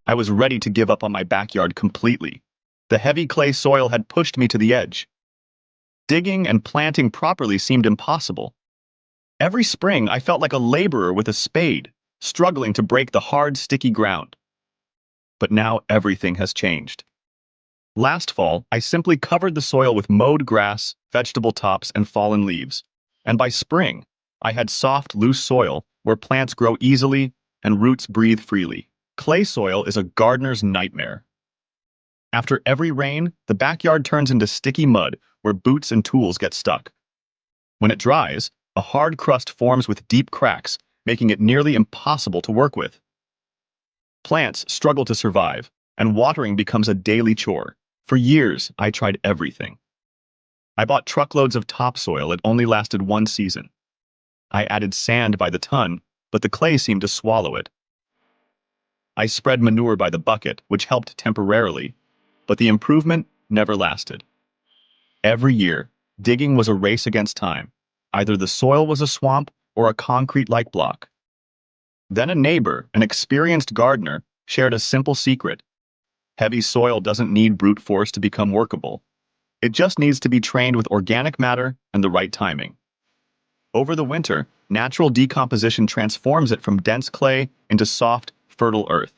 I was ready to give up on my backyard completely. The heavy clay soil had pushed me to the edge. Digging and planting properly seemed impossible. Every spring, I felt like a laborer with a spade, struggling to break the hard, sticky ground. But now everything has changed. Last fall, I simply covered the soil with mowed grass, vegetable tops, and fallen leaves. And by spring, I had soft, loose soil where plants grow easily and roots breathe freely. Clay soil is a gardener's nightmare. After every rain, the backyard turns into sticky mud where boots and tools get stuck. When it dries, a hard crust forms with deep cracks, making it nearly impossible to work with. Plants struggle to survive, and watering becomes a daily chore. For years, I tried everything. I bought truckloads of topsoil. It only lasted one season. I added sand by the ton, but the clay seemed to swallow it. I spread manure by the bucket, which helped temporarily, but the improvement never lasted. Every year, digging was a race against time. Either the soil was a swamp or a concrete-like block. Then a neighbor, an experienced gardener, shared a simple secret. Heavy soil doesn't need brute force to become workable. It just needs to be trained with organic matter and the right timing. Over the winter, natural decomposition transforms it from dense clay into soft, fertile earth.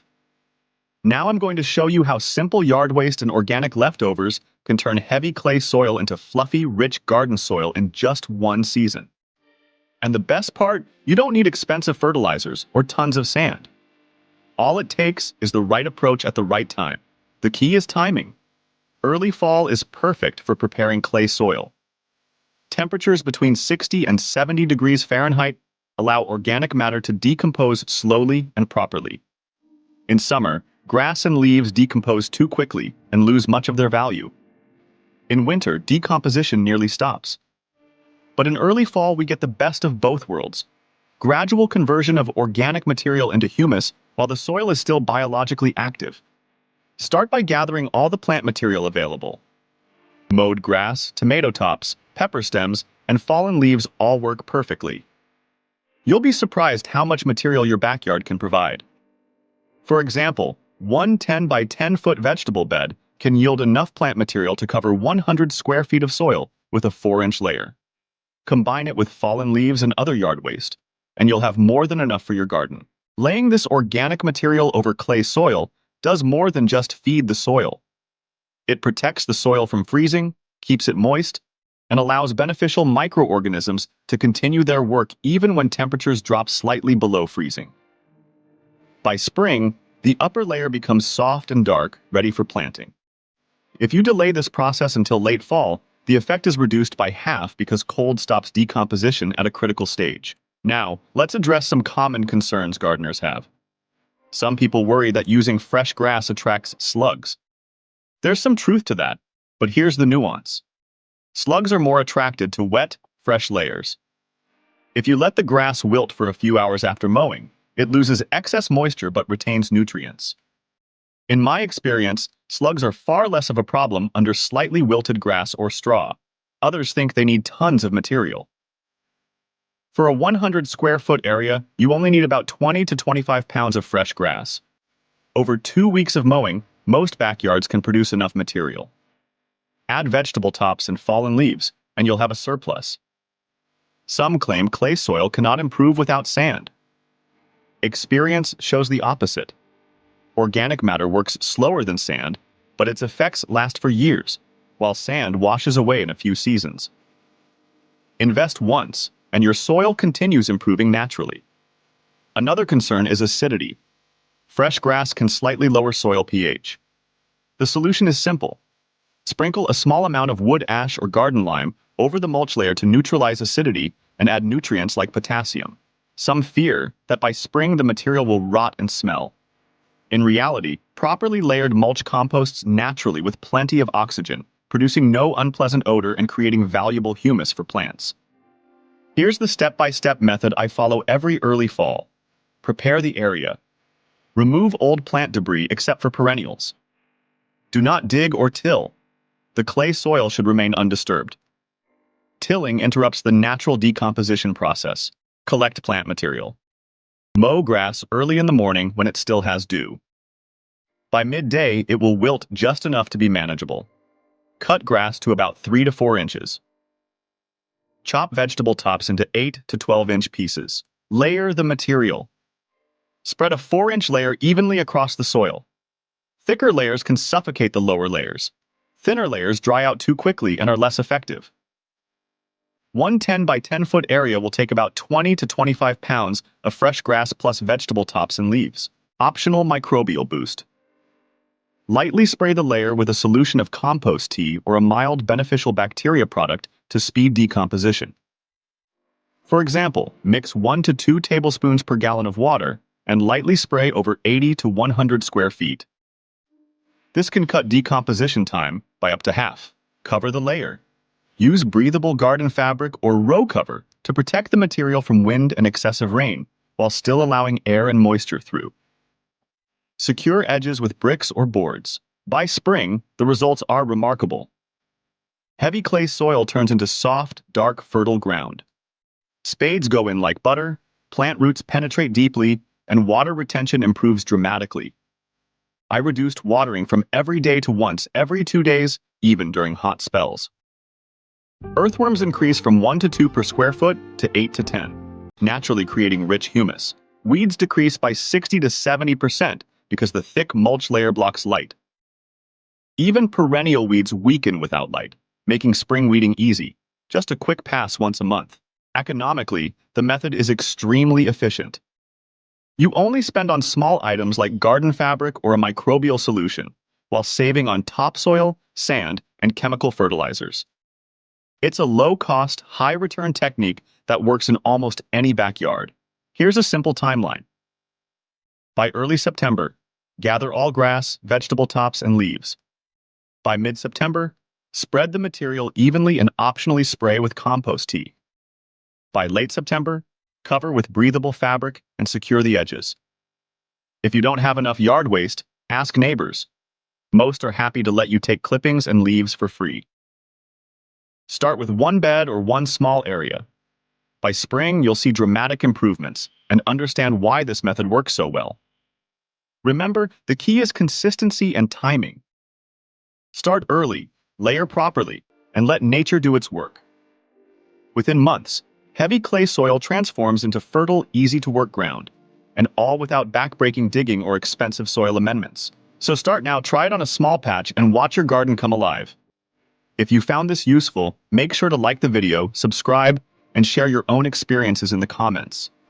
Now I'm going to show you how simple yard waste and organic leftovers can turn heavy clay soil into fluffy, rich garden soil in just one season. And the best part, you don't need expensive fertilizers or tons of sand. All it takes is the right approach at the right time. The key is timing. Early fall is perfect for preparing clay soil. Temperatures between 60 and 70 degrees Fahrenheit allow organic matter to decompose slowly and properly. In summer, grass and leaves decompose too quickly and lose much of their value. In winter, decomposition nearly stops. But in early fall, we get the best of both worlds. Gradual conversion of organic material into humus while the soil is still biologically active. Start by gathering all the plant material available. Mowed grass, tomato tops, pepper stems, and fallen leaves all work perfectly. You'll be surprised how much material your backyard can provide. For example, one 10 by 10 foot vegetable bed can yield enough plant material to cover 100 square feet of soil with a 4-inch layer. Combine it with fallen leaves and other yard waste, and you'll have more than enough for your garden. Laying this organic material over clay soil does more than just feed the soil. It protects the soil from freezing, keeps it moist, and allows beneficial microorganisms to continue their work even when temperatures drop slightly below freezing. By spring, the upper layer becomes soft and dark, ready for planting. If you delay this process until late fall, the effect is reduced by half because cold stops decomposition at a critical stage. Now, let's address some common concerns gardeners have. Some people worry that using fresh grass attracts slugs. There's some truth to that, but here's the nuance. Slugs are more attracted to wet, fresh layers. If you let the grass wilt for a few hours after mowing, it loses excess moisture but retains nutrients. In my experience, slugs are far less of a problem under slightly wilted grass or straw. Others think they need tons of material. For a 100 square foot area, you only need about 20 to 25 pounds of fresh grass. Over 2 weeks of mowing, most backyards can produce enough material. Add vegetable tops and fallen leaves, and you'll have a surplus. Some claim clay soil cannot improve without sand. Experience shows the opposite. Organic matter works slower than sand, but its effects last for years, while sand washes away in a few seasons. Invest once, and your soil continues improving naturally. Another concern is acidity. Fresh grass can slightly lower soil pH. The solution is simple. Sprinkle a small amount of wood ash or garden lime over the mulch layer to neutralize acidity and add nutrients like potassium. Some fear that by spring the material will rot and smell. In reality, properly layered mulch composts naturally with plenty of oxygen, producing no unpleasant odor and creating valuable humus for plants. Here's the step-by-step method I follow every early fall. Prepare the area. Remove old plant debris except for perennials. Do not dig or till. The clay soil should remain undisturbed. Tilling interrupts the natural decomposition process. Collect plant material. Mow grass early in the morning when it still has dew. By midday, it will wilt just enough to be manageable. Cut grass to about 3 to 4 inches. Chop vegetable tops into 8 to 12-inch pieces. Layer the material. Spread a 4-inch layer evenly across the soil. Thicker layers can suffocate the lower layers. Thinner layers dry out too quickly and are less effective. One 10 by 10 foot area will take about 20 to 25 pounds of fresh grass plus vegetable tops and leaves. Optional microbial boost. Lightly spray the layer with a solution of compost tea or a mild beneficial bacteria product to speed decomposition. For example, mix 1 to 2 tablespoons per gallon of water and lightly spray over 80 to 100 square feet. This can cut decomposition time by up to half. Cover the layer. Use breathable garden fabric or row cover to protect the material from wind and excessive rain, while still allowing air and moisture through. Secure edges with bricks or boards. By spring, the results are remarkable. Heavy clay soil turns into soft, dark, fertile ground. Spades go in like butter, plant roots penetrate deeply, and water retention improves dramatically. I reduced watering from every day to once every 2 days, even during hot spells. Earthworms increase from 1 to 2 per square foot to 8 to 10, naturally creating rich humus. Weeds decrease by 60 to 70% because the thick mulch layer blocks light. Even perennial weeds weaken without light, making spring weeding easy, just a quick pass once a month. Economically, the method is extremely efficient. You only spend on small items like garden fabric or a microbial solution, while saving on topsoil, sand, and chemical fertilizers. It's a low-cost, high-return technique that works in almost any backyard. Here's a simple timeline. By early September, gather all grass, vegetable tops, and leaves. By mid-September, spread the material evenly and optionally spray with compost tea. By late September, cover with breathable fabric and secure the edges. If you don't have enough yard waste, ask neighbors. Most are happy to let you take clippings and leaves for free. Start with one bed or one small area. By spring, you'll see dramatic improvements and understand why this method works so well. Remember, the key is consistency and timing. Start early, layer properly, and let nature do its work. Within months, heavy clay soil transforms into fertile, easy-to-work ground, and all without backbreaking digging or expensive soil amendments. So start now, try it on a small patch, and watch your garden come alive. If you found this useful, make sure to like the video, subscribe, and share your own experiences in the comments.